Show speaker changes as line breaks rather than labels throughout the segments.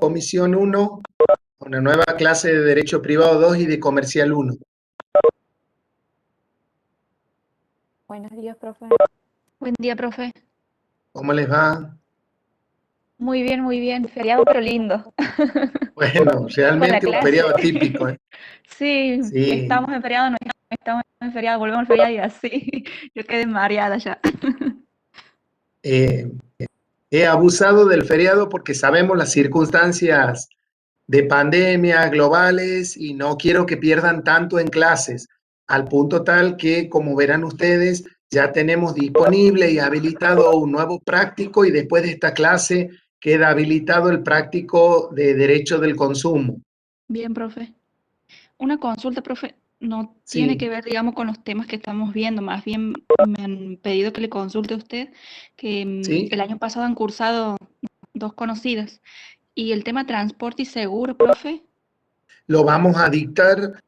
Comisión 1, una nueva clase de Derecho Privado 2 y de Comercial 1.
Buenos días, profe.
Buen día, profe.
¿Cómo les va?
Muy bien. Feriado, pero lindo.
Bueno, realmente un
clase.
feriado típico, ¿eh?
Sí,
Sí.
estamos en feriado, no estamos en feriado, volvemos al feriado y así. Yo quedé mareada ya.
He abusado del feriado porque sabemos las circunstancias de pandemia globales y no quiero que pierdan tanto en clases, al punto tal que, como verán ustedes, ya tenemos disponible y habilitado un nuevo práctico y después de esta clase queda habilitado el práctico de Derecho del Consumo.
Bien, profe. Una consulta, profe, no
Sí.
tiene que ver, digamos, con los temas que estamos viendo, más bien me han pedido que le consulte a usted, que
¿Sí?
el año pasado han cursado 2 conocidas, y el tema transporte y seguro, profe.
Lo vamos a dictar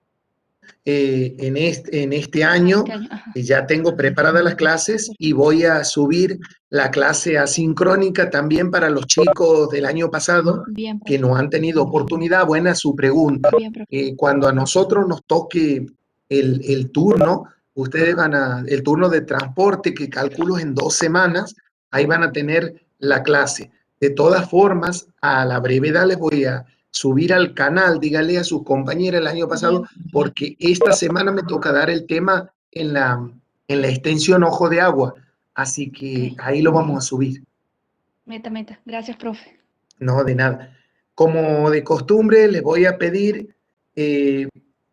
en este año.
Este año, ajá.
Ya tengo preparadas las clases y voy a subir la clase asincrónica también para los chicos del año pasado
Bien,
que
profe.
no han tenido oportunidad. Buena su pregunta.
Bien, profe.
Cuando a nosotros nos toque el turno, ustedes el turno de transporte, que calculo en 2 semanas, ahí van a tener la clase. De todas formas, a la brevedad les voy a subir al canal, dígale a sus compañeras el año pasado, porque esta semana me toca dar el tema en la extensión Ojo de Agua, así que ahí lo vamos a subir.
Meta. Gracias, profe.
No, de nada. Como de costumbre, les voy a pedir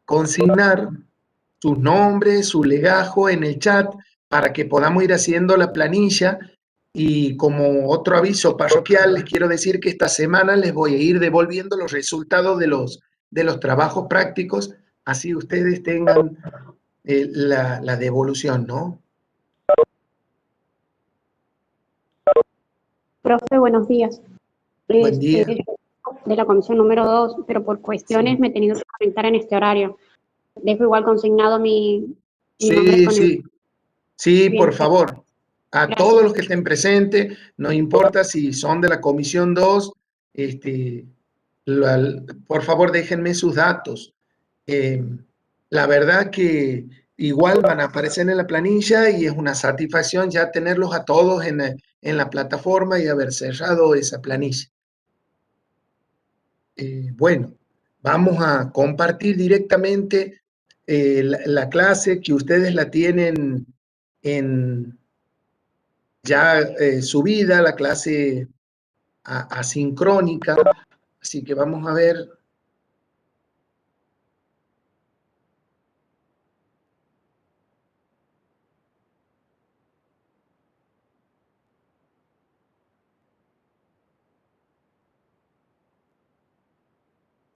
consignar sus nombres, su legajo en el chat para que podamos ir haciendo la planilla. Y como otro aviso parroquial, les quiero decir que esta semana les voy a ir devolviendo los resultados de los trabajos prácticos, así ustedes tengan la devolución, ¿no?
Profe, buenos días.
Buen día.
De la comisión número 2, pero por cuestiones
Sí.
me he tenido que conectar en este horario. Dejo igual consignado mi nombre con el...
Sí,
Bien,
por favor. A
gracias.
todos los que estén presentes, no importa si son de la comisión 2, por favor déjenme sus datos. La verdad que igual van a aparecer en la planilla y es una satisfacción ya tenerlos a todos en la plataforma y haber cerrado esa planilla. Bueno, vamos a compartir directamente la clase que ustedes la tienen ya subida, la clase asincrónica, así que vamos a ver.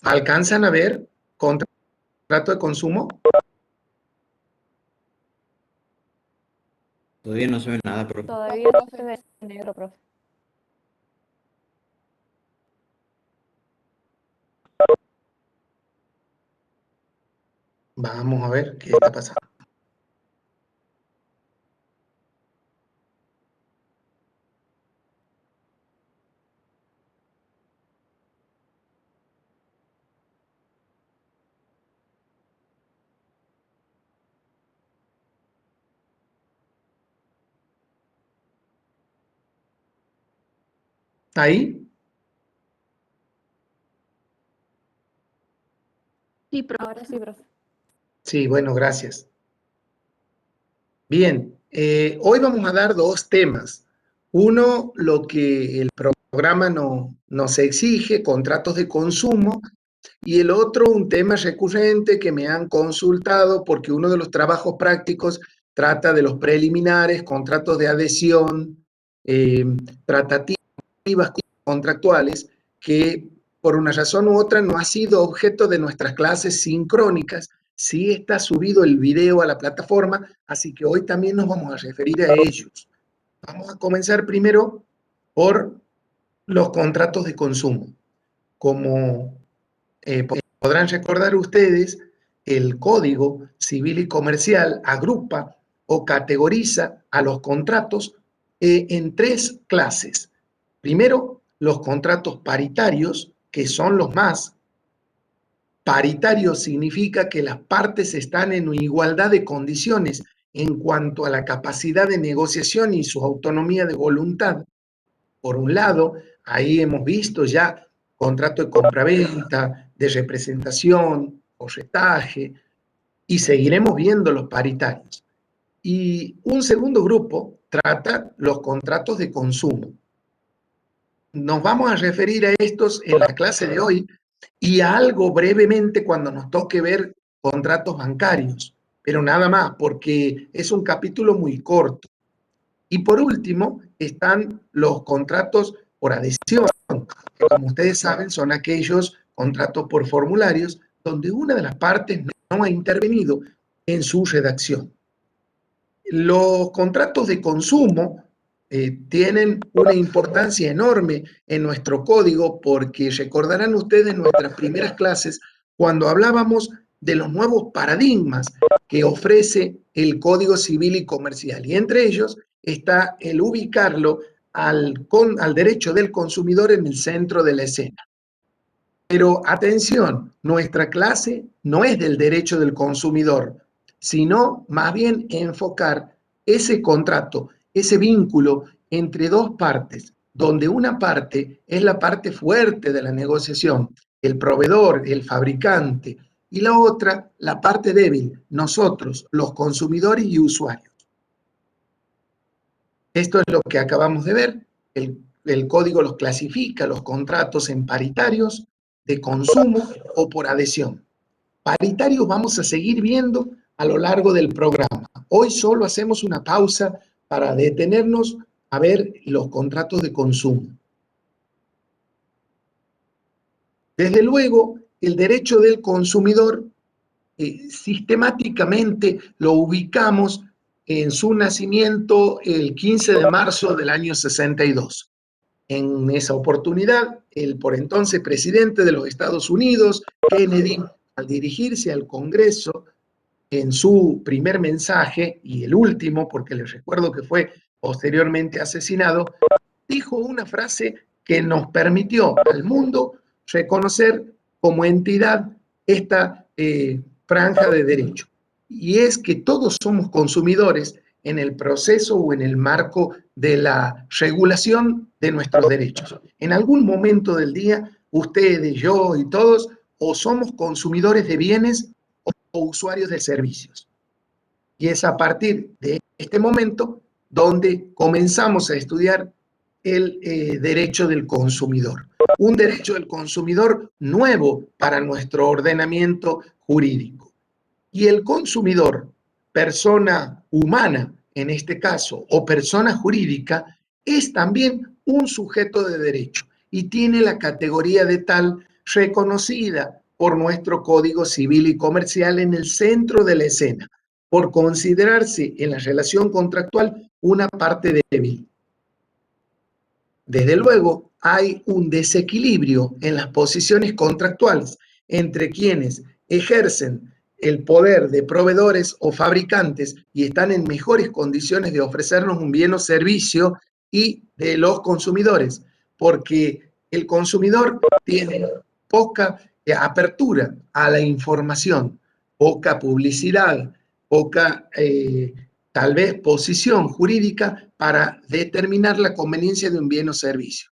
¿Alcanzan a ver contrato de consumo?
Todavía no se ve nada, profe.
Todavía no se ve negro, profe.
Vamos a ver qué está pasando. ¿Ahí?
Sí, profe.
Ahora sí, profe.
Sí, bueno, gracias. Bien, hoy vamos a dar 2 temas. Uno, lo que el programa nos exige, contratos de consumo, y el otro, un tema recurrente que me han consultado porque uno de los trabajos prácticos trata de los preliminares, contratos de adhesión, tratativas contractuales, que por una razón u otra no ha sido objeto de nuestras clases sincrónicas. Sí está subido el video a la plataforma, así que hoy también nos vamos a referir a ellos. Vamos a comenzar primero por los contratos de consumo. Como podrán recordar ustedes, el Código Civil y Comercial agrupa o categoriza a los contratos en 3 clases. Primero, los contratos paritarios, que son los más. Paritario significa que las partes están en igualdad de condiciones en cuanto a la capacidad de negociación y su autonomía de voluntad. Por un lado, ahí hemos visto ya contrato de compraventa, de representación, corretaje, y seguiremos viendo los paritarios. Y un segundo grupo trata los contratos de consumo. Nos vamos a referir a estos en la clase de hoy y a algo brevemente cuando nos toque ver contratos bancarios, pero nada más, porque es un capítulo muy corto. Y por último están los contratos por adhesión, que como ustedes saben son aquellos contratos por formularios donde una de las partes no ha intervenido en su redacción. Los contratos de consumo tienen una importancia enorme en nuestro código porque recordarán ustedes nuestras primeras clases cuando hablábamos de los nuevos paradigmas que ofrece el Código Civil y Comercial, y entre ellos está el ubicarlo al derecho del consumidor en el centro de la escena. Pero atención, nuestra clase no es del derecho del consumidor, sino más bien enfocar ese contrato, ese vínculo entre dos partes, donde una parte es la parte fuerte de la negociación, el proveedor, el fabricante, y la otra, la parte débil, nosotros, los consumidores y usuarios. Esto es lo que acabamos de ver. El código los clasifica, los contratos en paritarios, de consumo o por adhesión. Paritarios vamos a seguir viendo a lo largo del programa. Hoy solo hacemos una pausa para detenernos a ver los contratos de consumo. Desde luego, el derecho del consumidor sistemáticamente lo ubicamos en su nacimiento el 15 de marzo del año 62. En esa oportunidad, el por entonces presidente de los Estados Unidos, Kennedy, al dirigirse al Congreso, en su primer mensaje, y el último, porque les recuerdo que fue posteriormente asesinado, dijo una frase que nos permitió al mundo reconocer como entidad esta franja de derecho. Y es que todos somos consumidores en el proceso o en el marco de la regulación de nuestros derechos. En algún momento del día, ustedes, yo y todos, o somos consumidores de bienes o usuarios de servicios. Y es a partir de este momento donde comenzamos a estudiar el derecho del consumidor. Un derecho del consumidor nuevo para nuestro ordenamiento jurídico. Y el consumidor, persona humana en este caso, o persona jurídica, es también un sujeto de derecho y tiene la categoría de tal reconocida por nuestro Código Civil y Comercial en el centro de la escena, por considerarse en la relación contractual una parte débil. Desde luego, hay un desequilibrio en las posiciones contractuales entre quienes ejercen el poder de proveedores o fabricantes y están en mejores condiciones de ofrecernos un bien o servicio, y de los consumidores, porque el consumidor tiene poca apertura a la información, poca publicidad, poca tal vez posición jurídica para determinar la conveniencia de un bien o servicio.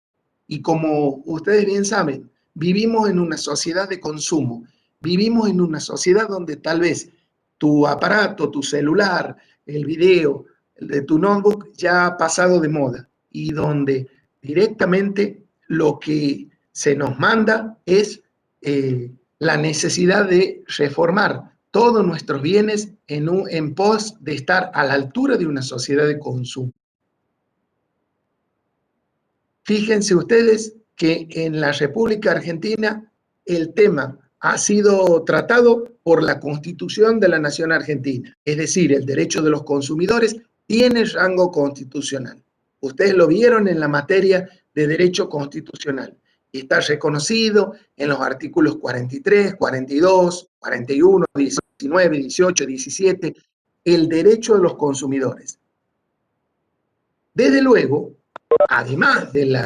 Y como ustedes bien saben, vivimos en una sociedad de consumo, vivimos en una sociedad donde tal vez tu aparato, tu celular, el video, el de tu notebook ya ha pasado de moda, y donde directamente lo que se nos manda es la necesidad de reformar todos nuestros bienes en pos de estar a la altura de una sociedad de consumo. Fíjense ustedes que en la República Argentina el tema ha sido tratado por la Constitución de la Nación Argentina, es decir, el derecho de los consumidores tiene rango constitucional. Ustedes lo vieron en la materia de derecho constitucional. Está reconocido en los artículos 43, 42, 41, 19, 18, 17, el derecho de los consumidores. Desde luego, además del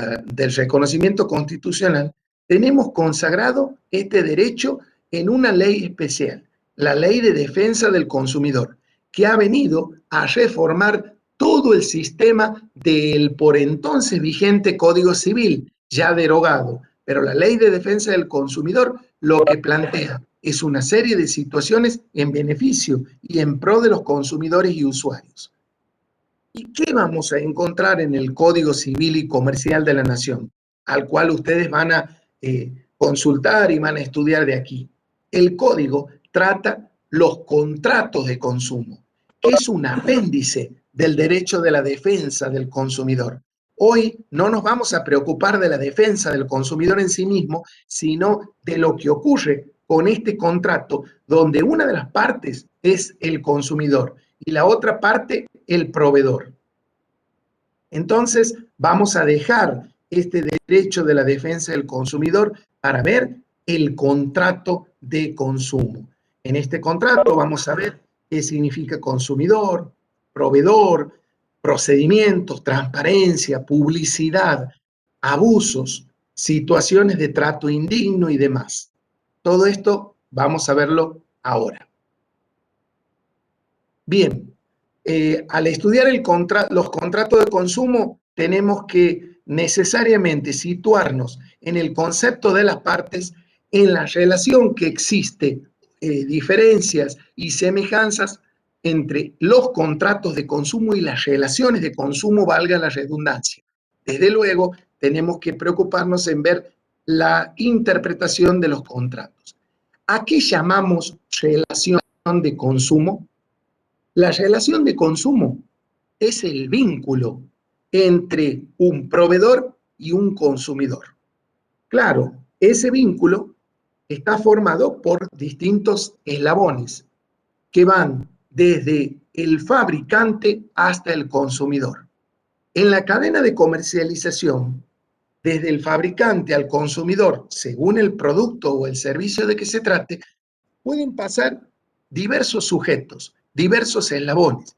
reconocimiento constitucional, tenemos consagrado este derecho en una ley especial, la Ley de Defensa del Consumidor, que ha venido a reformar todo el sistema del por entonces vigente Código Civil, ya derogado. Pero la Ley de Defensa del Consumidor lo que plantea es una serie de situaciones en beneficio y en pro de los consumidores y usuarios. ¿Y qué vamos a encontrar en el Código Civil y Comercial de la Nación, al cual ustedes van a consultar y van a estudiar de aquí? El Código trata los contratos de consumo, que es un apéndice del derecho de la defensa del consumidor. Hoy no nos vamos a preocupar de la defensa del consumidor en sí mismo, sino de lo que ocurre con este contrato, donde una de las partes es el consumidor y la otra parte el proveedor. Entonces, vamos a dejar este derecho de la defensa del consumidor para ver el contrato de consumo. En este contrato vamos a ver qué significa consumidor, proveedor, procedimientos, transparencia, publicidad, abusos, situaciones de trato indigno y demás. Todo esto vamos a verlo ahora. Bien, al estudiar los contratos de consumo, tenemos que necesariamente situarnos en el concepto de las partes, en la relación que existe, diferencias y semejanzas entre los contratos de consumo y las relaciones de consumo, valga la redundancia. Desde luego, tenemos que preocuparnos en ver la interpretación de los contratos. ¿A qué llamamos relación de consumo? La relación de consumo es el vínculo entre un proveedor y un consumidor. Claro, ese vínculo está formado por distintos eslabones que van desde el fabricante hasta el consumidor. En la cadena de comercialización, desde el fabricante al consumidor, según el producto o el servicio de que se trate, pueden pasar diversos sujetos, diversos eslabones.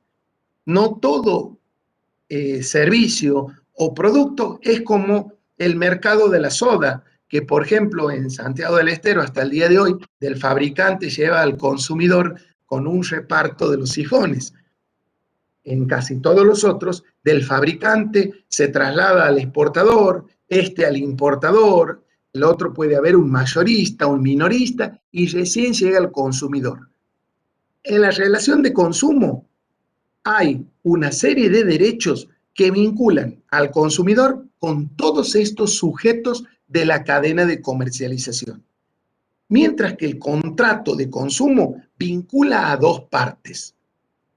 No todo servicio o producto es como el mercado de la soda, que por ejemplo en Santiago del Estero hasta el día de hoy, del fabricante lleva al consumidor con un reparto de los sifones. En casi todos los otros, del fabricante se traslada al exportador, al importador, el otro puede haber un mayorista, un minorista, y recién llega al consumidor. En la relación de consumo hay una serie de derechos que vinculan al consumidor con todos estos sujetos de la cadena de comercialización. Mientras que el contrato de consumo vincula a dos partes.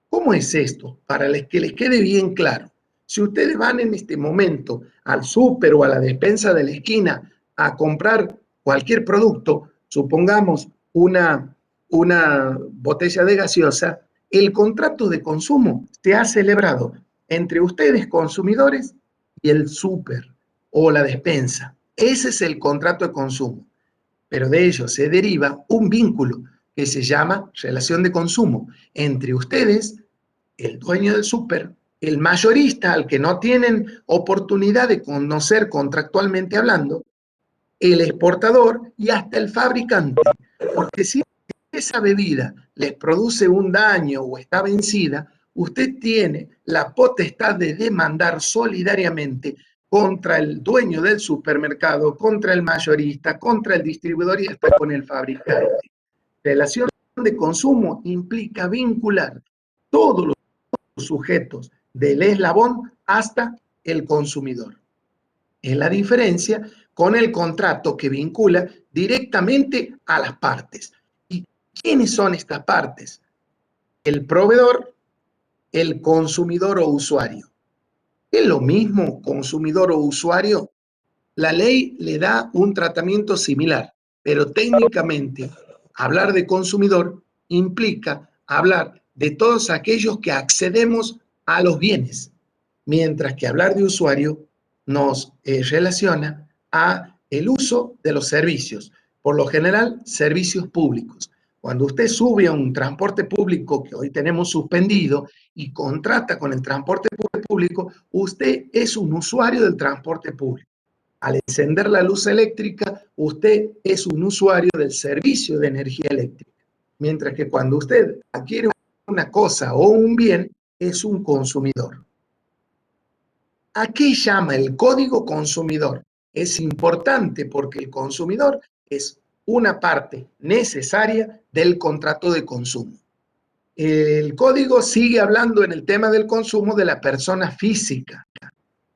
¿Cómo es esto? Para que les quede bien claro. Si ustedes van en este momento al súper o a la despensa de la esquina a comprar cualquier producto, supongamos una botella de gaseosa, el contrato de consumo se ha celebrado entre ustedes, consumidores, y el súper o la despensa. Ese es el contrato de consumo. Pero de ello se deriva un vínculo que se llama relación de consumo entre ustedes, el dueño del súper, el mayorista al que no tienen oportunidad de conocer contractualmente hablando, el exportador y hasta el fabricante. Porque si esa bebida les produce un daño o está vencida, usted tiene la potestad de demandar solidariamente contra el dueño del supermercado, contra el mayorista, contra el distribuidor y hasta con el fabricante. Relación de consumo implica vincular todos los sujetos del eslabón hasta el consumidor. Es la diferencia con el contrato que vincula directamente a las partes. ¿Y quiénes son estas partes? El proveedor, el consumidor o usuario. ¿Es lo mismo consumidor o usuario? La ley le da un tratamiento similar, pero técnicamente hablar de consumidor implica hablar de todos aquellos que accedemos a los bienes, mientras que hablar de usuario nos relaciona a el uso de los servicios, por lo general servicios públicos. Cuando usted sube a un transporte público que hoy tenemos suspendido y contrata con el transporte público, usted es un usuario del transporte público. al encender la luz eléctrica, usted es un usuario del servicio de energía eléctrica. Mientras que cuando usted adquiere una cosa o un bien, es un consumidor. ¿A qué llama el código consumidor? Es importante porque el consumidor es una parte necesaria del contrato de consumo. El código sigue hablando en el tema del consumo de la persona física.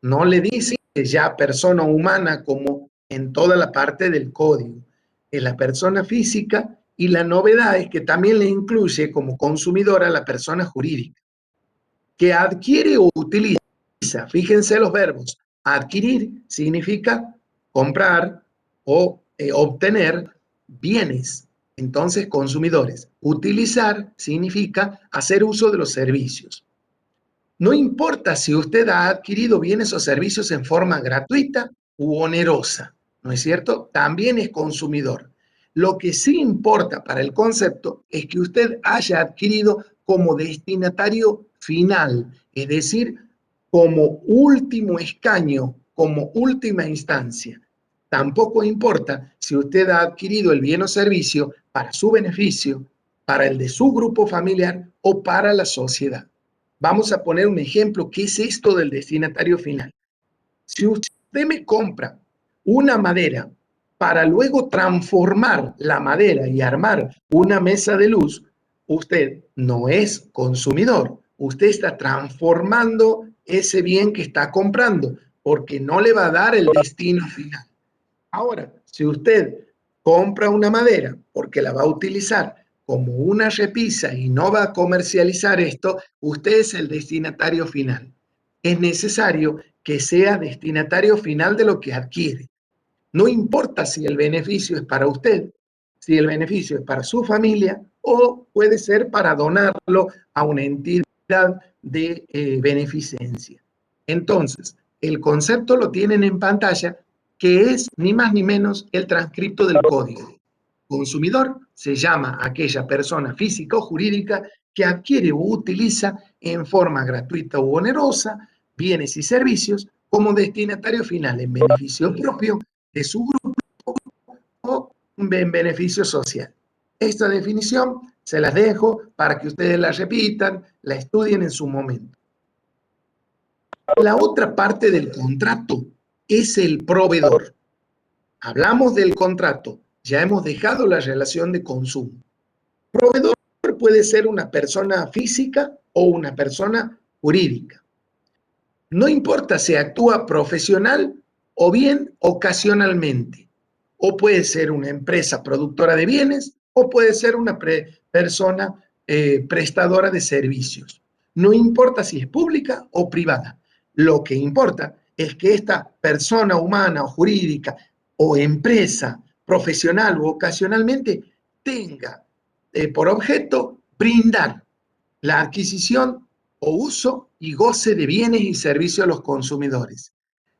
No le dice ya persona humana como en toda la parte del código. Es la persona física y la novedad es que también le incluye como consumidor a la persona jurídica que adquiere o utiliza. Fíjense los verbos. Adquirir significa comprar o obtener bienes. Entonces, consumidores. Utilizar significa hacer uso de los servicios. No importa si usted ha adquirido bienes o servicios en forma gratuita u onerosa, ¿no es cierto? También es consumidor. Lo que sí importa para el concepto es que usted haya adquirido como destinatario final, es decir, como último escaño, como última instancia. Tampoco importa si usted ha adquirido el bien o servicio para su beneficio, para el de su grupo familiar o para la sociedad. Vamos a poner un ejemplo. ¿Qué es esto del destinatario final? Si usted me compra una madera para luego transformar la madera y armar una mesa de luz, usted no es consumidor. Usted está transformando ese bien que está comprando porque no le va a dar el destino final. Ahora, si usted compra una madera porque la va a utilizar como una repisa y no va a comercializar esto, usted es el destinatario final. Es necesario que sea destinatario final de lo que adquiere. No importa si el beneficio es para usted, si el beneficio es para su familia o puede ser para donarlo a una entidad de beneficencia. Entonces, el concepto lo tienen en pantalla, que es ni más ni menos el transcripto del código. Consumidor se llama aquella persona física o jurídica que adquiere o utiliza en forma gratuita o onerosa bienes y servicios como destinatario final en beneficio propio de su grupo o en beneficio social. Esta definición se las dejo para que ustedes la repitan, la estudien en su momento. La otra parte del contrato es el proveedor. Hablamos del contrato, ya hemos dejado la relación de consumo. Proveedor puede ser una persona física o una persona jurídica. No importa si actúa profesional o bien ocasionalmente. O puede ser una empresa productora de bienes o puede ser una persona prestadora de servicios. No importa si es pública o privada. Lo que importa es que esta persona humana o jurídica o empresa profesional u ocasionalmente tenga por objeto brindar la adquisición o uso y goce de bienes y servicios a los consumidores.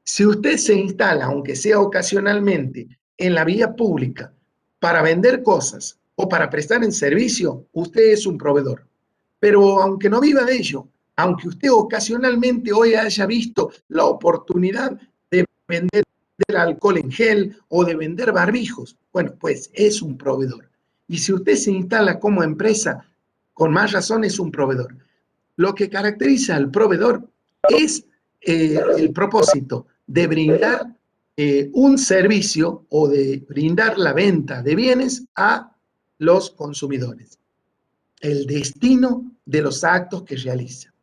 Si usted se instala, aunque sea ocasionalmente, en la vía pública para vender cosas o para prestar en servicio, usted es un proveedor. Pero aunque no viva de ello, aunque usted ocasionalmente hoy haya visto la oportunidad de vender alcohol en gel o de vender barbijos, bueno, pues es un proveedor. Y si usted se instala como empresa, con más razón es un proveedor. Lo que caracteriza al proveedor es el propósito de brindar un servicio o de brindar la venta de bienes a los consumidores. El destino de los actos que realiza.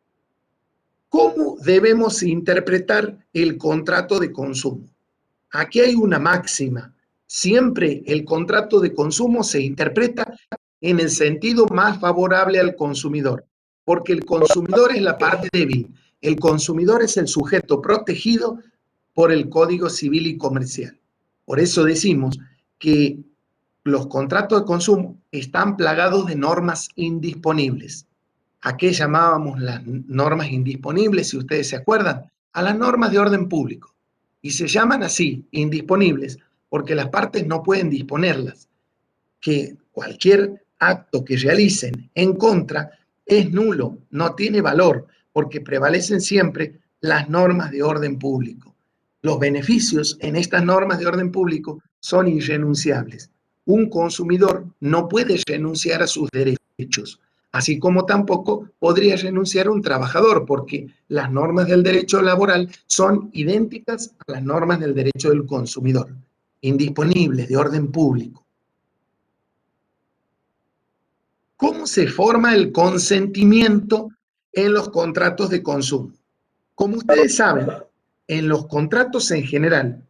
¿Cómo debemos interpretar el contrato de consumo? Aquí hay una máxima. Siempre el contrato de consumo se interpreta en el sentido más favorable al consumidor, porque el consumidor es la parte débil. El consumidor es el sujeto protegido por el Código Civil y Comercial. Por eso decimos que los contratos de consumo están plagados de normas indisponibles. ¿A qué llamábamos las normas indisponibles, si ustedes se acuerdan? A las normas de orden público. Y se llaman así, indisponibles, porque las partes no pueden disponerlas. Que cualquier acto que realicen en contra es nulo, no tiene valor, porque prevalecen siempre las normas de orden público. Los beneficios en estas normas de orden público son irrenunciables. Un consumidor no puede renunciar a sus derechos, así como tampoco podría renunciar un trabajador, porque las normas del derecho laboral son idénticas a las normas del derecho del consumidor, indisponibles, de orden público. ¿Cómo se forma el consentimiento en los contratos de consumo? Como ustedes saben, en los contratos en general,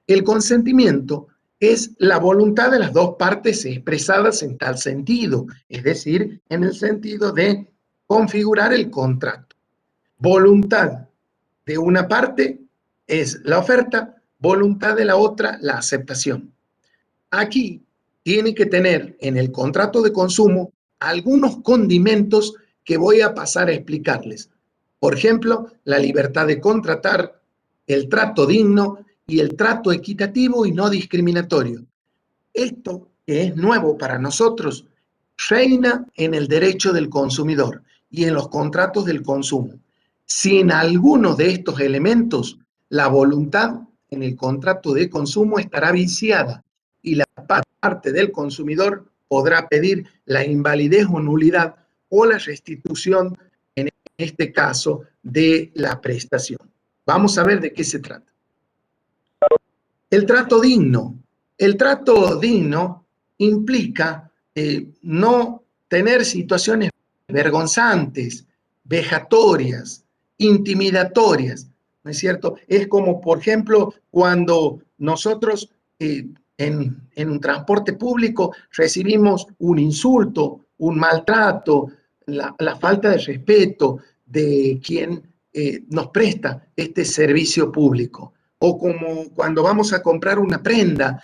el consentimiento es la voluntad de las dos partes expresadas en tal sentido, es decir, en el sentido de configurar el contrato. Voluntad de una parte es la oferta, voluntad de la otra la aceptación. Aquí tiene que tener en el contrato de consumo algunos condimentos que voy a pasar a explicarles. Por ejemplo, la libertad de contratar, el trato digno y el trato equitativo y no discriminatorio. Esto, que es nuevo para nosotros, reina en el derecho del consumidor y en los contratos del consumo. Sin alguno de estos elementos, la voluntad en el contrato de consumo estará viciada y la parte del consumidor podrá pedir la invalidez o nulidad o la restitución, en este caso, de la prestación. Vamos a ver de qué se trata. El trato digno. El trato digno implica no tener situaciones vergonzantes, vejatorias, intimidatorias, ¿no es cierto? Es como, por ejemplo, cuando nosotros en un transporte público recibimos un insulto, un maltrato, la falta de respeto de quien nos presta este servicio público. O como cuando vamos a comprar una prenda,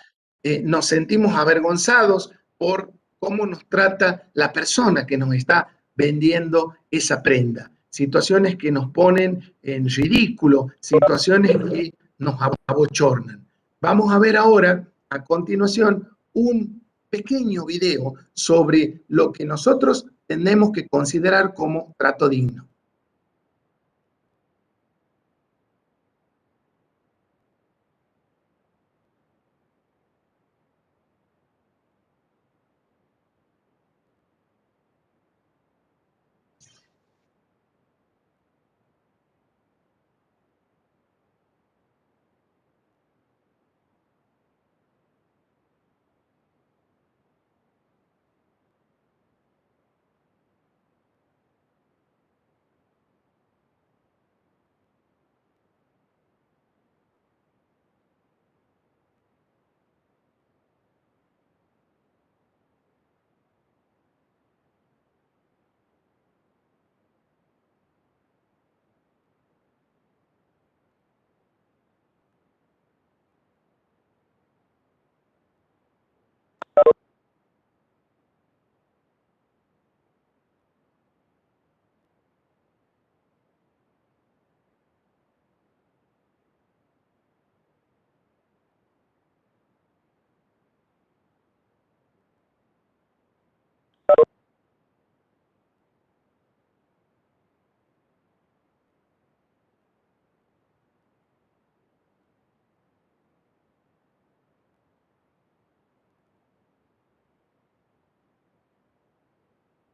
nos sentimos avergonzados por cómo nos trata la persona que nos está vendiendo esa prenda. Situaciones que nos ponen en ridículo, situaciones que nos abochornan. Vamos a ver ahora, a continuación, un pequeño video sobre lo que nosotros tenemos que considerar como trato digno.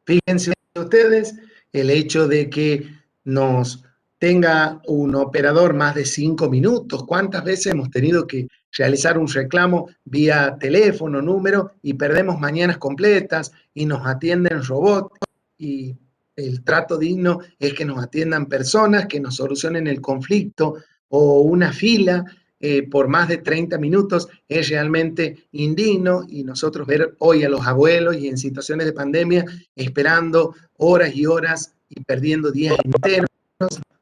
Fíjense ustedes, el hecho de que nos tenga un operador más de 5 minutos. ¿Cuántas veces hemos tenido que realizar un reclamo vía teléfono, número, y perdemos mañanas completas y nos atienden robots? Y el trato digno es que nos atiendan personas, que nos solucionen el conflicto, o una fila por más de 30 minutos es realmente indigno, y nosotros ver hoy a los abuelos y en situaciones de pandemia esperando horas y horas y perdiendo días enteros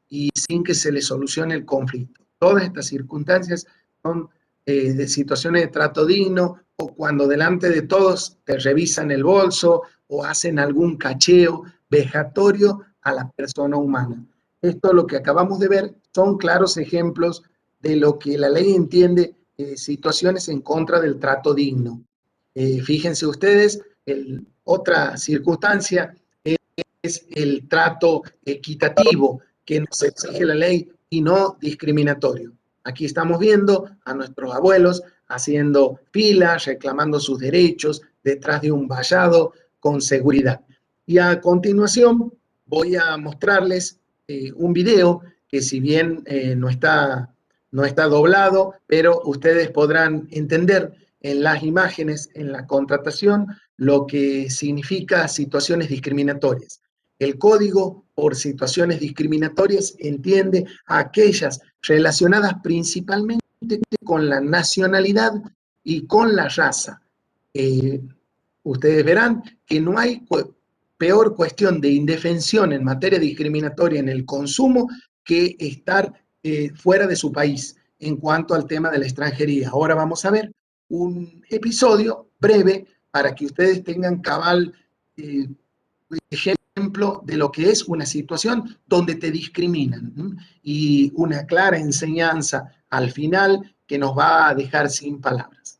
y sin que se les solucione el conflicto. Todas estas circunstancias son de situaciones de trato digno, o cuando delante de todos te revisan el bolso o hacen algún cacheo vejatorio a la persona humana. Esto, lo que acabamos de ver, son claros ejemplos de lo que la ley entiende situaciones en contra del trato digno. Fíjense ustedes, otra circunstancia es el trato equitativo que nos exige la ley y no discriminatorio. Aquí estamos viendo a nuestros abuelos haciendo filas, reclamando sus derechos detrás de un vallado con seguridad. Y a continuación voy a mostrarles un video que si bien no está doblado, pero ustedes podrán entender en las imágenes, en la contratación, lo que significa situaciones discriminatorias. El código por situaciones discriminatorias entiende a aquellas relacionadas principalmente con la nacionalidad y con la raza. Ustedes verán que no hay peor cuestión de indefensión en materia discriminatoria en el consumo que estar fuera de su país en cuanto al tema de la extranjería. Ahora vamos a ver un episodio breve para que ustedes tengan cabal ejemplo de lo que es una situación donde te discriminan, ¿no? Y una clara enseñanza al final que nos va a dejar sin palabras.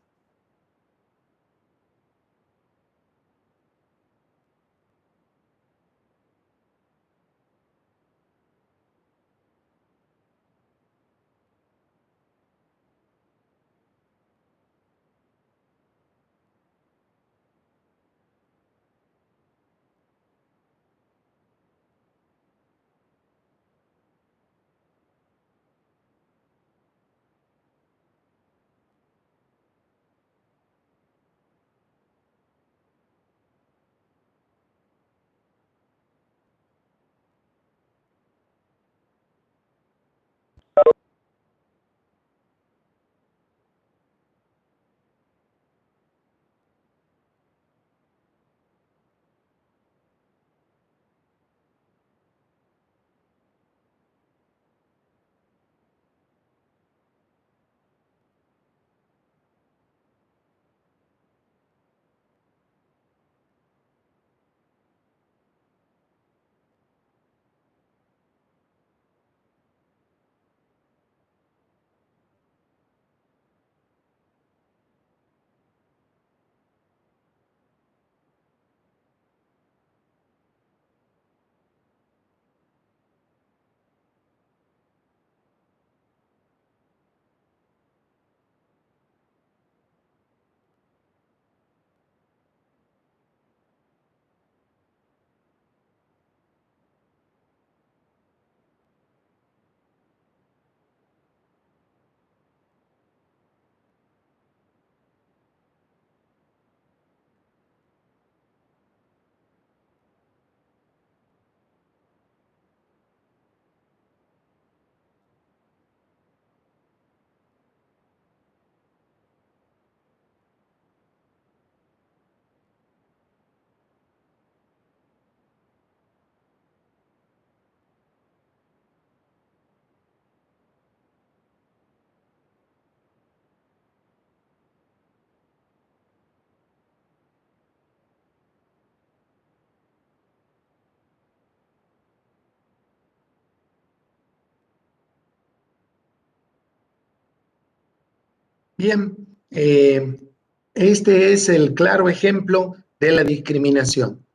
Bien, este es el claro ejemplo de la discriminación.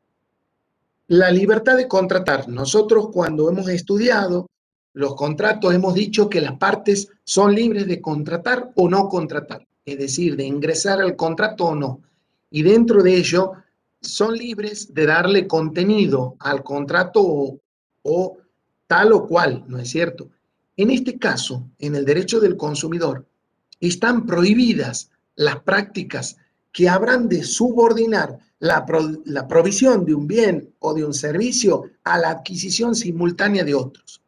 La libertad de contratar. Nosotros cuando hemos estudiado los contratos hemos dicho que las partes son libres de contratar o no contratar, es decir, de ingresar al contrato o no. Y dentro de ello son libres de darle contenido al contrato o tal o cual, ¿no es cierto? En este caso, en el derecho del consumidor, están prohibidas las prácticas que habrán de subordinar la provisión de un bien o de un servicio a la adquisición simultánea de otros.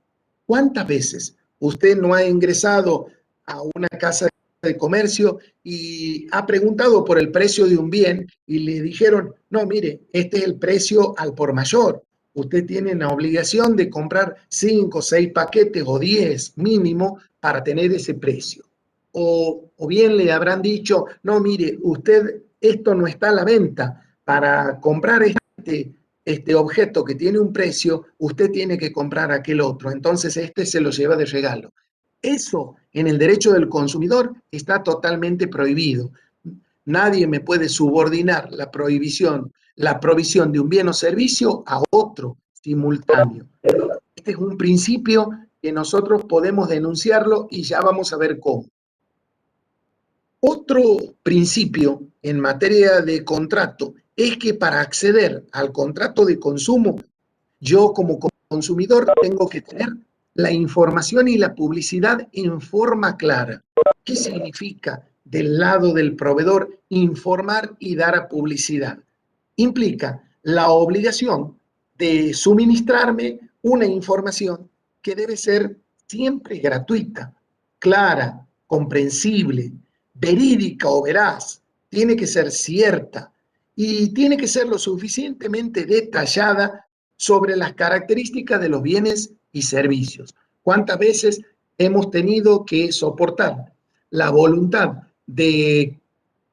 ¿Cuántas veces usted no ha ingresado a una casa de comercio y ha preguntado por el precio de un bien y le dijeron, no, mire, este es el precio al por mayor? Usted tiene la obligación de comprar 5, 6 paquetes o 10 mínimo para tener ese precio. O bien le habrán dicho, no, mire, usted, esto no está a la venta. Para comprar este objeto que tiene un precio, usted tiene que comprar aquel otro. Entonces, este se lo lleva de regalo. Eso, en el derecho del consumidor, está totalmente prohibido. Nadie me puede subordinar la provisión de un bien o servicio a otro simultáneo. Este es un principio que nosotros podemos denunciarlo y ya vamos a ver cómo. Otro principio en materia de contrato es que para acceder al contrato de consumo, yo como consumidor tengo que tener la información y la publicidad en forma clara. ¿Qué significa del lado del proveedor informar y dar a publicidad? Implica la obligación de suministrarme una información que debe ser siempre gratuita, clara, comprensible, verídica o veraz, tiene que ser cierta y tiene que ser lo suficientemente detallada sobre las características de los bienes y servicios. ¿Cuántas veces hemos tenido que soportar la voluntad de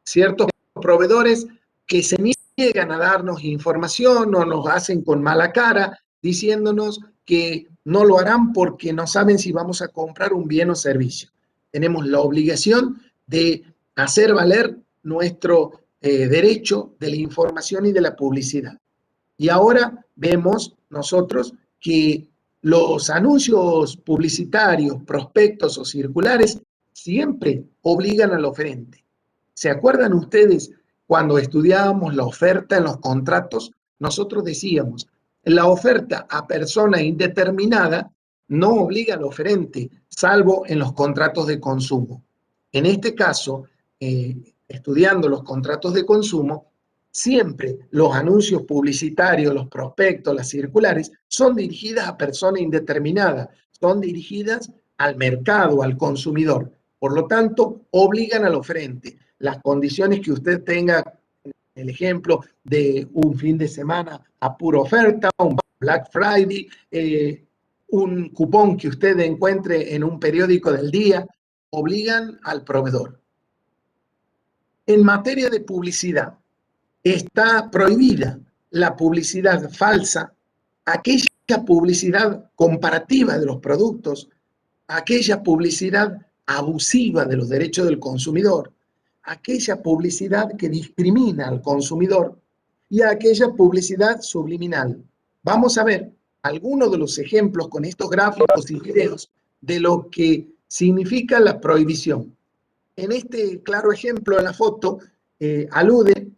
ciertos proveedores que se niegan a darnos información o nos hacen con mala cara diciéndonos que no lo harán porque no saben si vamos a comprar un bien o servicio? Tenemos la obligación de hacer valer nuestro derecho de la información y de la publicidad. Y ahora vemos nosotros que los anuncios publicitarios, prospectos o circulares siempre obligan al oferente. ¿Se acuerdan ustedes cuando estudiábamos la oferta en los contratos? Nosotros decíamos, la oferta a persona indeterminada no obliga al oferente, salvo en los contratos de consumo. En este caso, estudiando los contratos de consumo, siempre los anuncios publicitarios, los prospectos, las circulares, son dirigidas a persona indeterminada, son dirigidas al mercado, al consumidor. Por lo tanto, obligan al oferente. Las condiciones que usted tenga, el ejemplo de un fin de semana a pura oferta, un Black Friday, un cupón que usted encuentre en un periódico del día, obligan al proveedor. En materia de publicidad, está prohibida la publicidad falsa, aquella publicidad comparativa de los productos, aquella publicidad abusiva de los derechos del consumidor, aquella publicidad que discrimina al consumidor y aquella publicidad subliminal. Vamos a ver algunos de los ejemplos con estos gráficos y videos de lo que significa la prohibición. En este claro ejemplo, en la foto, alude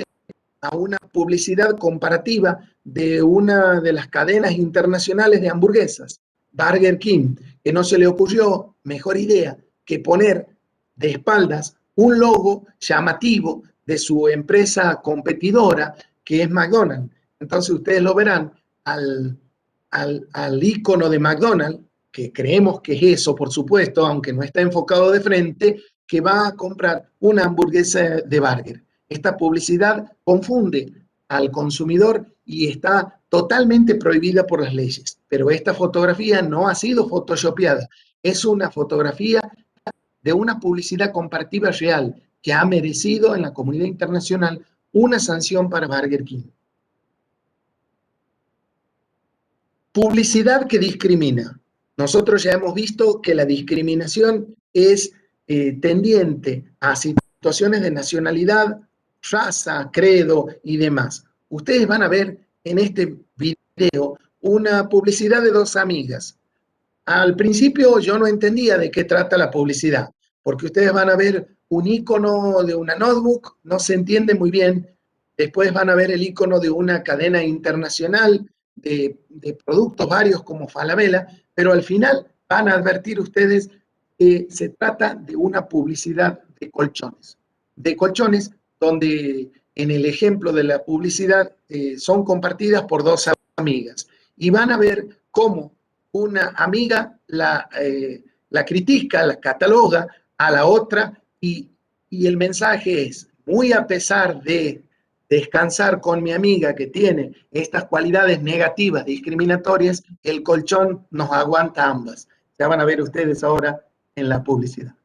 a una publicidad comparativa de una de las cadenas internacionales de hamburguesas, Burger King, que no se le ocurrió mejor idea que poner de espaldas un logo llamativo de su empresa competidora, que es McDonald's. Entonces ustedes lo verán al icono de McDonald's, que creemos que es eso, por supuesto, aunque no está enfocado de frente, que va a comprar una hamburguesa de burger. Esta publicidad confunde al consumidor y está totalmente prohibida por las leyes. Pero esta fotografía no ha sido photoshopeada. Es una fotografía de una publicidad comparativa real que ha merecido en la comunidad internacional una sanción para Burger King. Publicidad que discrimina. Nosotros ya hemos visto que la discriminación es tendiente a situaciones de nacionalidad, raza, credo y demás. Ustedes van a ver en este video una publicidad de dos amigas. Al principio yo no entendía de qué trata la publicidad, porque ustedes van a ver un icono de una notebook, no se entiende muy bien. Después van a ver el icono de una cadena internacional de productos varios como Falabella, pero al final van a advertir ustedes que se trata de una publicidad de colchones donde en el ejemplo de la publicidad son compartidas por dos amigas y van a ver cómo una amiga la critica, la cataloga a la otra y el mensaje es, muy a pesar de descansar con mi amiga que tiene estas cualidades negativas, discriminatorias, el colchón nos aguanta ambas. Ya van a ver ustedes ahora en la publicidad.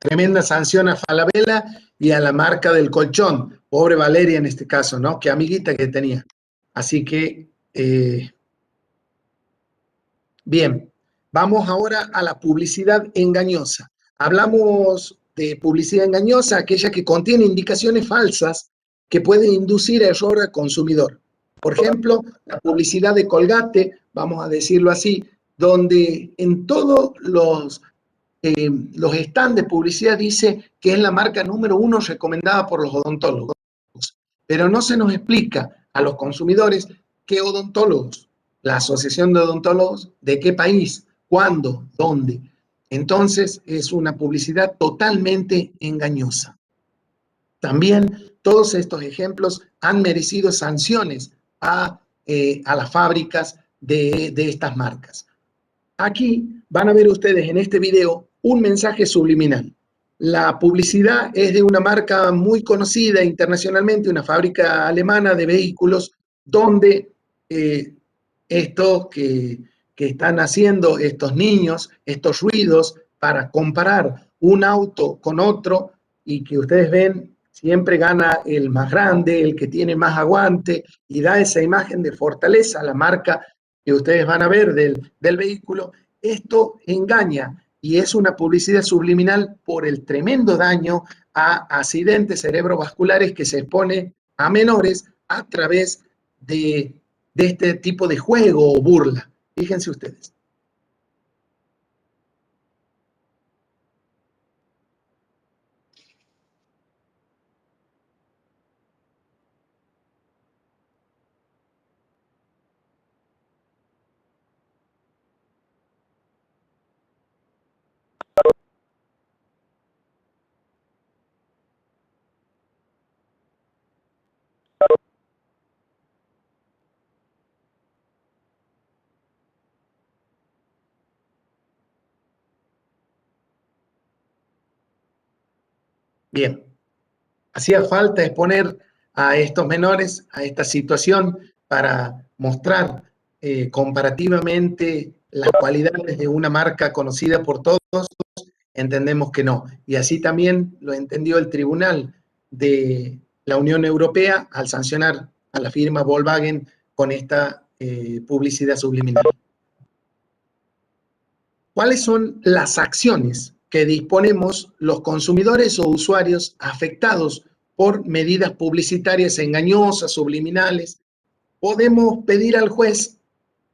tremenda sanción a Falabella y a la marca del colchón. Pobre Valeria en este caso, ¿no? Qué amiguita que tenía. Así que, bien, vamos ahora a la publicidad engañosa. Hablamos de publicidad engañosa, aquella que contiene indicaciones falsas que pueden inducir a error al consumidor. Por ejemplo, la publicidad de Colgate, vamos a decirlo así, donde en todos los stands de publicidad dice que es la marca número 1 recomendada por los odontólogos, pero no se nos explica a los consumidores qué odontólogos, la Asociación de Odontólogos, de qué país, cuándo, dónde. Entonces es una publicidad totalmente engañosa. También todos estos ejemplos han merecido sanciones a las fábricas de estas marcas. Aquí van a ver ustedes en este video un mensaje subliminal. La publicidad es de una marca muy conocida internacionalmente, una fábrica alemana de vehículos, donde estos que están haciendo estos niños, estos ruidos para comparar un auto con otro, y que ustedes ven, siempre gana el más grande, el que tiene más aguante, y da esa imagen de fortaleza a la marca que ustedes van a ver del vehículo. Esto engaña y es una publicidad subliminal por el tremendo daño a accidentes cerebrovasculares que se expone a menores a través de este tipo de juego o burla. Fíjense ustedes. Bien, hacía falta exponer a estos menores a esta situación para mostrar comparativamente las cualidades de una marca conocida por todos. Entendemos que no. Y así también lo entendió el Tribunal de la Unión Europea al sancionar a la firma Volkswagen con esta publicidad subliminal. ¿Cuáles son las acciones que disponemos los consumidores o usuarios afectados por medidas publicitarias engañosas, subliminales? Podemos pedir al juez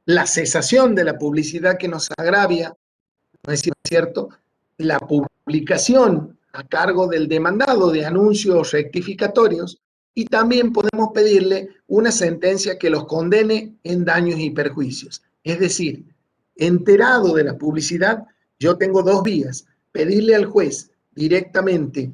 la cesación de la publicidad que nos agravia, ¿no es cierto? La publicación a cargo del demandado de anuncios rectificatorios, y también podemos pedirle una sentencia que los condene en daños y perjuicios. Es decir, enterado de la publicidad, yo tengo dos vías: pedirle al juez directamente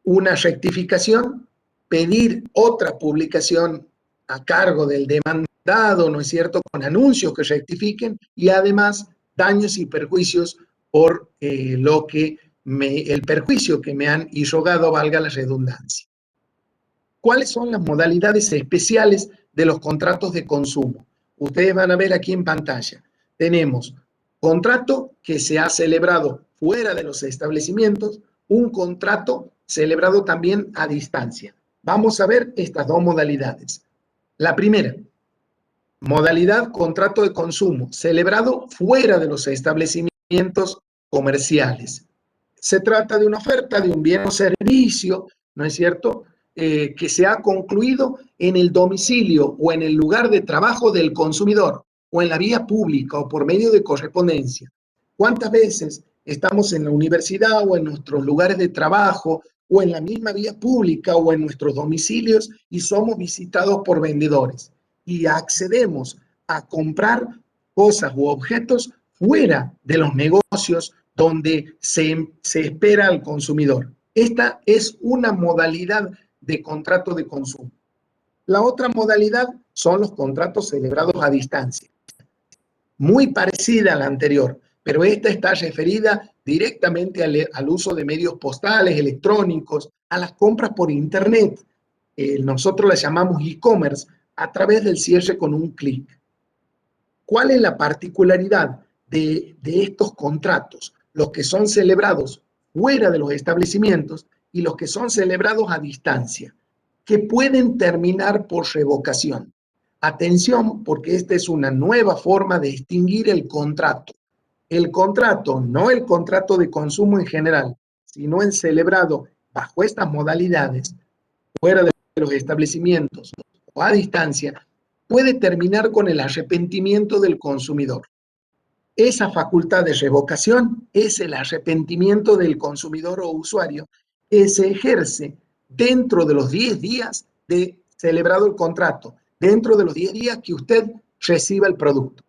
una rectificación, pedir otra publicación a cargo del demandado, ¿no es cierto?, con anuncios que rectifiquen, y además daños y perjuicios por el perjuicio que me han irrogado, valga la redundancia. ¿Cuáles son las modalidades especiales de los contratos de consumo? Ustedes van a ver aquí en pantalla. Tenemos contrato que se ha celebrado fuera de los establecimientos, un contrato celebrado también a distancia. Vamos a ver estas dos modalidades. La primera, modalidad contrato de consumo, celebrado fuera de los establecimientos comerciales. Se trata de una oferta de un bien o servicio, ¿no es cierto?, que se ha concluido en el domicilio o en el lugar de trabajo del consumidor, o en la vía pública o por medio de correspondencia. ¿Cuántas veces estamos en la universidad o en nuestros lugares de trabajo o en la misma vía pública o en nuestros domicilios y somos visitados por vendedores y accedemos a comprar cosas u objetos fuera de los negocios donde se espera al consumidor? Esta es una modalidad de contrato de consumo. La otra modalidad son los contratos celebrados a distancia, muy parecida a la anterior, pero esta está referida directamente al uso de medios postales, electrónicos, a las compras por internet. Nosotros las llamamos e-commerce, a través del cierre con un clic. ¿Cuál es la particularidad de estos contratos? Los que son celebrados fuera de los establecimientos y los que son celebrados a distancia, que pueden terminar por revocación. Atención, porque esta es una nueva forma de extinguir el contrato. El contrato, no el contrato de consumo en general, sino el celebrado bajo estas modalidades, fuera de los establecimientos o a distancia, puede terminar con el arrepentimiento del consumidor. Esa facultad de revocación es el arrepentimiento del consumidor o usuario que se ejerce dentro de los 10 días de celebrado el contrato, dentro de los 10 días que usted reciba el producto.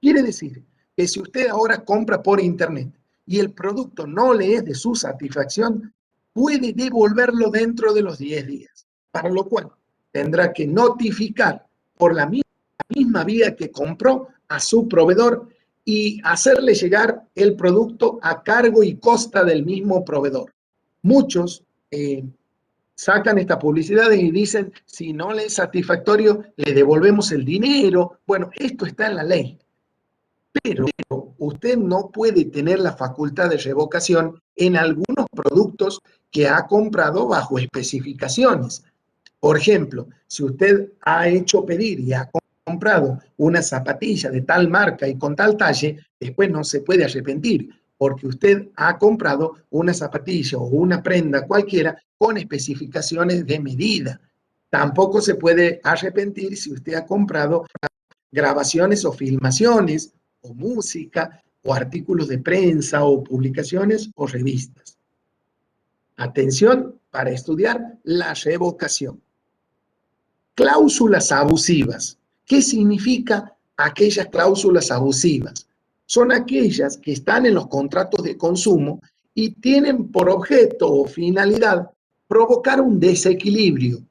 Quiere decir que si usted ahora compra por internet y el producto no le es de su satisfacción, puede devolverlo dentro de los 10 días, para lo cual tendrá que notificar por la misma vía que compró a su proveedor y hacerle llegar el producto a cargo y costa del mismo proveedor. Muchos sacan estas publicidades y dicen, si no le es satisfactorio, le devolvemos el dinero. Bueno, esto está en la ley. Pero usted no puede tener la facultad de revocación en algunos productos que ha comprado bajo especificaciones. Por ejemplo, si usted ha hecho pedir y ha comprado una zapatilla de tal marca y con tal talle, después no se puede arrepentir, porque usted ha comprado una zapatilla o una prenda cualquiera con especificaciones de medida. Tampoco se puede arrepentir si usted ha comprado grabaciones o filmaciones, o música, o artículos de prensa, o publicaciones, o revistas. Atención para estudiar la revocación. Cláusulas abusivas. ¿Qué significa aquellas cláusulas abusivas? Son aquellas que están en los contratos de consumo y tienen por objeto o finalidad provocar un desequilibrio.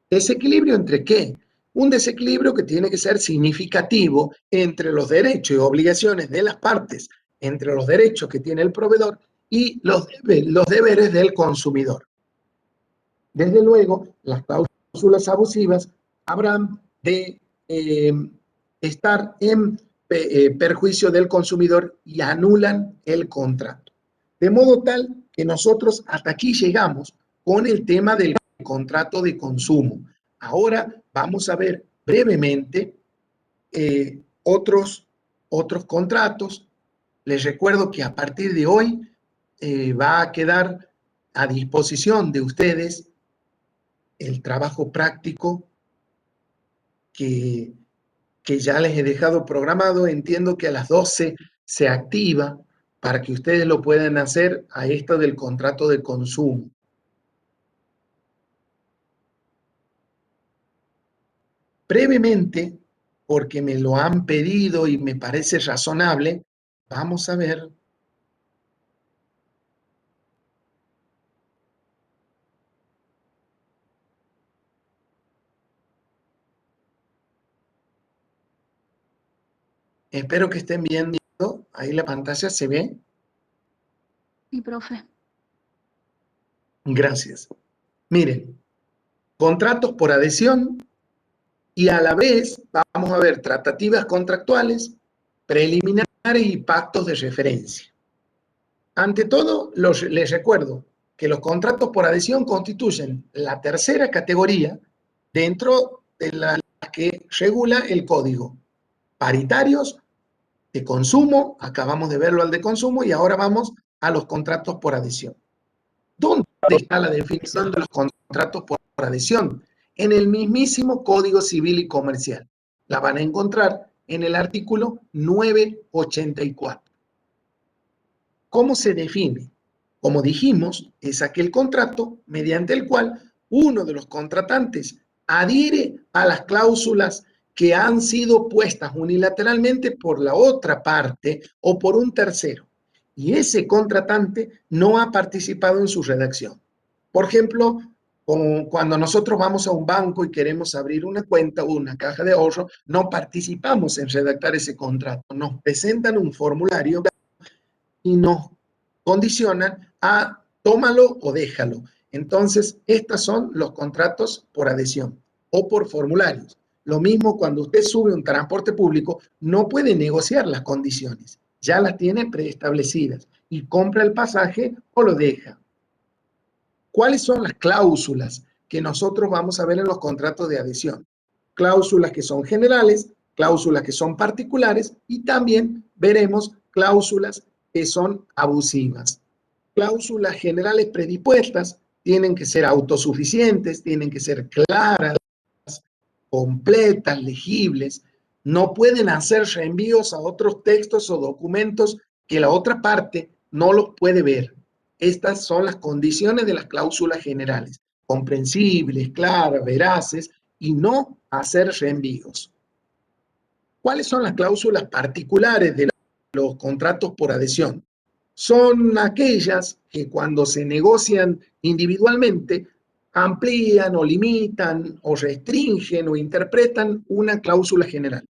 ¿Desequilibrio entre qué? Un desequilibrio que tiene que ser significativo entre los derechos y obligaciones de las partes, entre los derechos que tiene el proveedor y los deberes del consumidor. Desde luego, las cláusulas abusivas habrán de estar en perjuicio del consumidor y anulan el contrato. De modo tal que nosotros hasta aquí llegamos con el tema del contrato de consumo. Ahora vamos a ver brevemente otros contratos. Les recuerdo que a partir de hoy va a quedar a disposición de ustedes el trabajo práctico que ya les he dejado programado. Entiendo que a las 12 se activa para que ustedes lo puedan hacer a esto del contrato de consumo. Brevemente, porque me lo han pedido y me parece razonable, vamos a ver espero que estén viendo, ahí la pantalla se ve.
Sí, profe.
Gracias. Miren, contratos por adhesión y a la vez vamos a ver tratativas contractuales, preliminares y pactos de referencia. Ante todo, les recuerdo que los contratos por adhesión constituyen la tercera categoría dentro de la que regula el código. Paritarios, de consumo, acabamos de verlo al de consumo y ahora vamos a los contratos por adhesión. ¿Dónde está la definición de los contratos por adhesión? En el mismísimo Código Civil y Comercial. La van a encontrar en el artículo 984. ¿Cómo se define? Como dijimos, es aquel contrato mediante el cual uno de los contratantes adhiere a las cláusulas que han sido puestas unilateralmente por la otra parte o por un tercero, y ese contratante no ha participado en su redacción. Por ejemplo, cuando nosotros vamos a un banco y queremos abrir una cuenta o una caja de ahorro, no participamos en redactar ese contrato. Nos presentan un formulario y nos condicionan a tómalo o déjalo. Entonces, estos son los contratos por adhesión o por formularios. Lo mismo cuando usted sube un transporte público, no puede negociar las condiciones, ya las tiene preestablecidas. y compra el pasaje o lo deja. ¿Cuáles son las cláusulas que nosotros vamos a ver en los contratos de adhesión? Cláusulas que son generales, cláusulas que son particulares y también veremos cláusulas que son abusivas. Cláusulas generales predispuestas tienen que ser autosuficientes, tienen que ser claras, completas, legibles, no pueden hacer reenvíos a otros textos o documentos que la otra parte no los puede ver. Estas son las condiciones de las cláusulas generales, comprensibles, claras, veraces y no hacer reenvíos. ¿Cuáles son las cláusulas particulares de los contratos por adhesión? Son aquellas que cuando se negocian individualmente amplían o limitan o restringen o interpretan una cláusula general.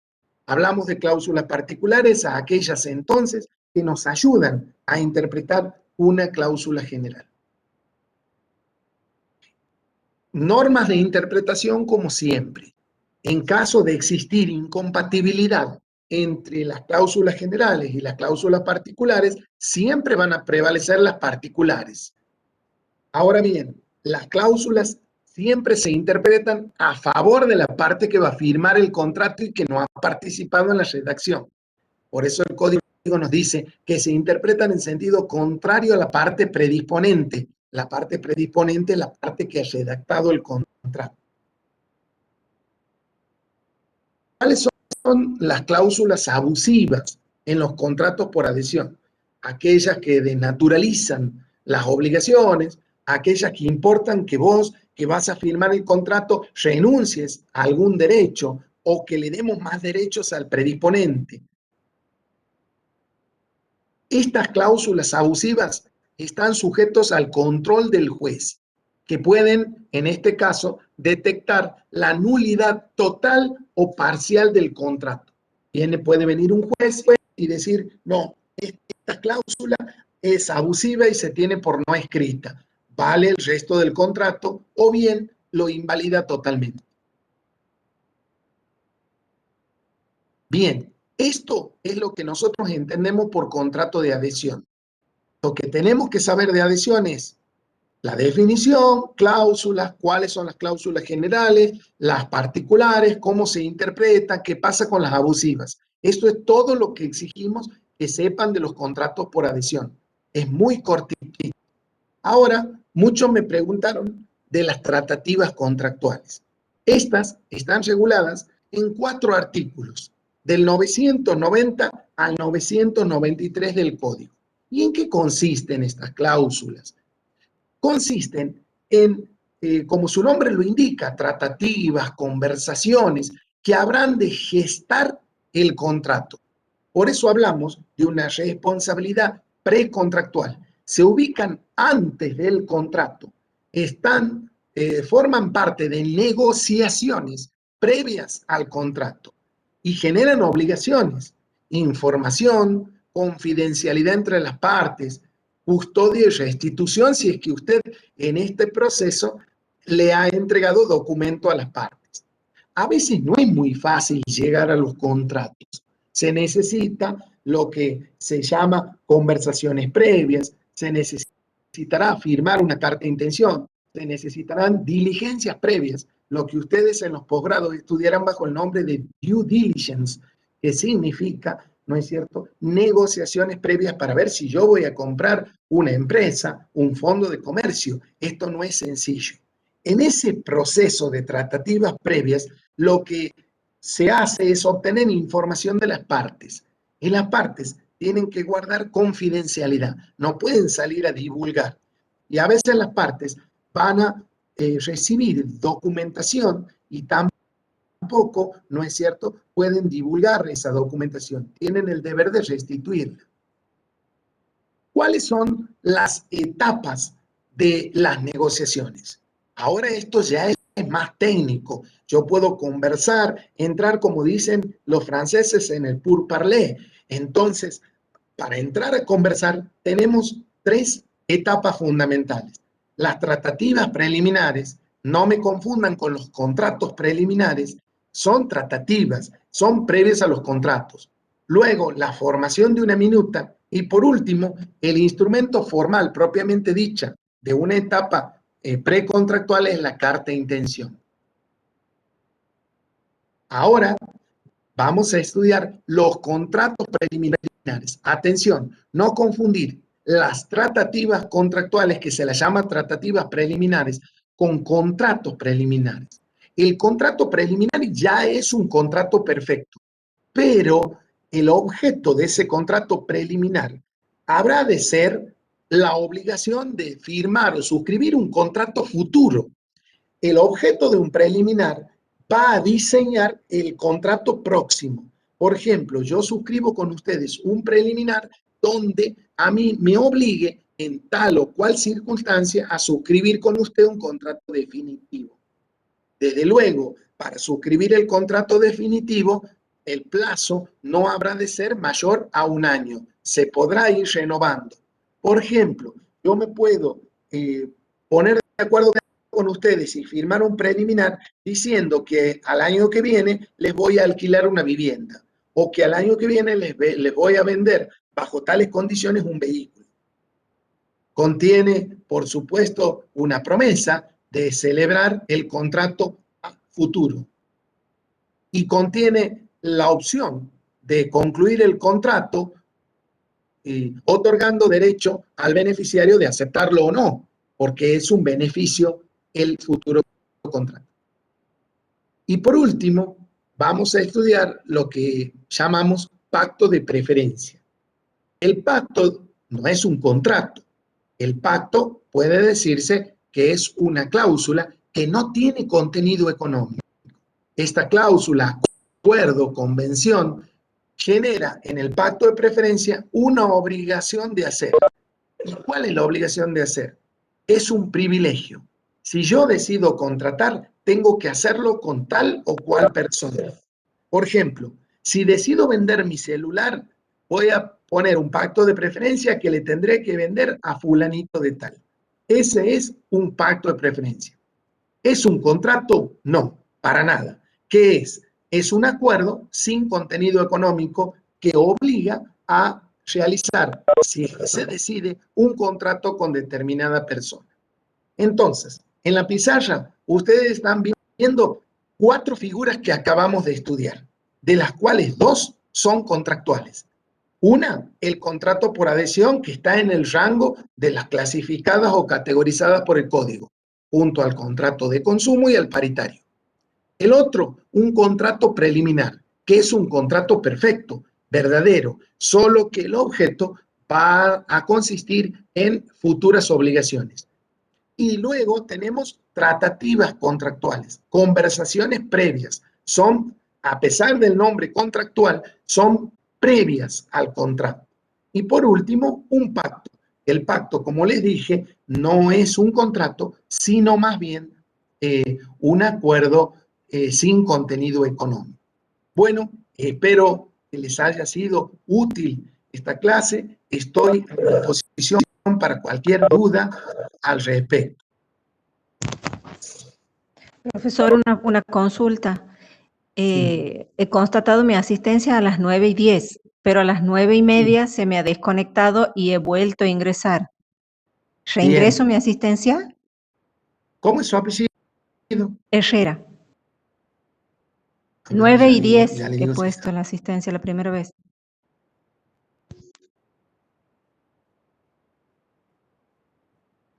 Hablamos de cláusulas particulares a aquellas entonces que nos ayudan a interpretar una cláusula general. Normas de interpretación como siempre. En caso de existir incompatibilidad entre las cláusulas generales y las cláusulas particulares, siempre van a prevalecer las particulares. Ahora bien, las cláusulas siempre se interpretan a favor de la parte que va a firmar el contrato y que no ha participado en la redacción. Por eso el código nos dice que se interpretan en sentido contrario a la parte predisponente. La parte predisponente es la parte que ha redactado el contrato. ¿Cuáles son las cláusulas abusivas en los contratos por adhesión? Aquellas que denaturalizan las obligaciones, aquellas que importan que vos, que vas a firmar el contrato, renuncies a algún derecho o que le demos más derechos al predisponente. Estas cláusulas abusivas están sujetos al control del juez, que pueden, en este caso, detectar la nulidad total o parcial del contrato. Puede venir un juez y decir, no, esta cláusula es abusiva y se tiene por no escrita. Vale el resto del contrato o bien lo invalida totalmente. Bien, esto es lo que nosotros entendemos por contrato de adhesión. Lo que tenemos que saber de adhesión es la definición, cláusulas, cuáles son las cláusulas generales, las particulares, cómo se interpreta, qué pasa con las abusivas. Esto es todo lo que exigimos que sepan de los contratos por adhesión. Es muy cortito. Ahora, muchos me preguntaron de las tratativas contractuales. Estas están reguladas en 4 artículos, del 990 al 993 del Código. ¿Y en qué consisten estas cláusulas? Consisten en, como su nombre lo indica, tratativas, conversaciones que habrán de gestar el contrato. Por eso hablamos de una responsabilidad precontractual. Se ubican antes del contrato, forman parte de negociaciones previas al contrato y generan obligaciones, información, confidencialidad entre las partes, custodia y restitución si es que usted en este proceso le ha entregado documento a las partes. A veces no es muy fácil llegar a los contratos. Se necesita lo que se llama conversaciones previas, se necesitará firmar una carta de intención, se necesitarán diligencias previas, lo que ustedes en los posgrados estudiarán bajo el nombre de due diligence, que significa, ¿no es cierto?, negociaciones previas para ver si yo voy a comprar una empresa, un fondo de comercio. Esto no es sencillo. En ese proceso de tratativas previas, lo que se hace es obtener información de las partes. Y las partes tienen que guardar confidencialidad, no pueden salir a divulgar. Y a veces las partes van a recibir documentación y tampoco, ¿no es cierto?, pueden divulgar esa documentación. Tienen el deber de restituirla. ¿Cuáles son las etapas de las negociaciones? Ahora esto ya es más técnico. Yo puedo conversar, entrar, como dicen los franceses, en el pourparlers. Entonces, para entrar a conversar, tenemos 3 etapas fundamentales. Las tratativas preliminares, no me confundan con los contratos preliminares, son tratativas, son previas a los contratos. luego la formación de una minuta y por último el instrumento formal propiamente dicha de una etapa precontractual es la carta de intención. Ahora vamos a estudiar los contratos preliminares. Atención, no confundir las tratativas contractuales, que se las llama tratativas preliminares, con contratos preliminares. El contrato preliminar ya es un contrato perfecto, pero el objeto de ese contrato preliminar habrá de ser la obligación de firmar o suscribir un contrato futuro. El objeto de un preliminar va a diseñar el contrato próximo. Por ejemplo, yo suscribo con ustedes un preliminar donde a mí me obligue en tal o cual circunstancia a suscribir con usted un contrato definitivo. Desde luego, para suscribir el contrato definitivo, el plazo no habrá de ser mayor a 1 año. Se podrá ir renovando. Por ejemplo, yo me puedo poner de acuerdo con ustedes y firmar un preliminar diciendo que al año que viene les voy a alquilar una vivienda o que al año que viene les voy a vender bajo tales condiciones un vehículo. Contiene, por supuesto, una promesa de celebrar el contrato a futuro y contiene la opción de concluir el contrato otorgando derecho al beneficiario de aceptarlo o no, porque es un beneficio el futuro contrato. Y por último, vamos a estudiar lo que llamamos pacto de preferencia. El pacto no es un contrato. El pacto puede decirse que es una cláusula que no tiene contenido económico. Esta cláusula, acuerdo, convención, genera en el pacto de preferencia una obligación de hacer. ¿Y cuál es la obligación de hacer? Es un privilegio. Si yo decido contratar, tengo que hacerlo con tal o cual persona. Por ejemplo, si decido vender mi celular, voy a poner un pacto de preferencia que le tendré que vender a fulanito de tal. Ese es un pacto de preferencia. ¿Es un contrato? No, para nada. ¿Qué es? Es un acuerdo sin contenido económico que obliga a realizar, si se decide, un contrato con determinada persona. Entonces, en la pizarra, ustedes están viendo 4 figuras que acabamos de estudiar, de las cuales 2 son contractuales. Una, el contrato por adhesión, que está en el rango de las clasificadas o categorizadas por el código, junto al contrato de consumo y al paritario. El otro, un contrato preliminar, que es un contrato perfecto, verdadero, solo que el objeto va a consistir en futuras obligaciones. Y luego tenemos tratativas contractuales, conversaciones previas. Son, a pesar del nombre contractual, son previas al contrato. Y por último, un pacto. El pacto, como les dije, no es un contrato, sino más bien un acuerdo sin contenido económico. Bueno, espero que les haya sido útil esta clase. Estoy a disposición para cualquier duda al respecto.
Profesor, una consulta. He constatado mi asistencia a las 9:10, pero a las 9:30 se me ha desconectado y he vuelto a ingresar. ¿Reingreso mi asistencia?
¿Cómo es su apellido?
Herrera. 9:10 he puesto la asistencia la primera vez.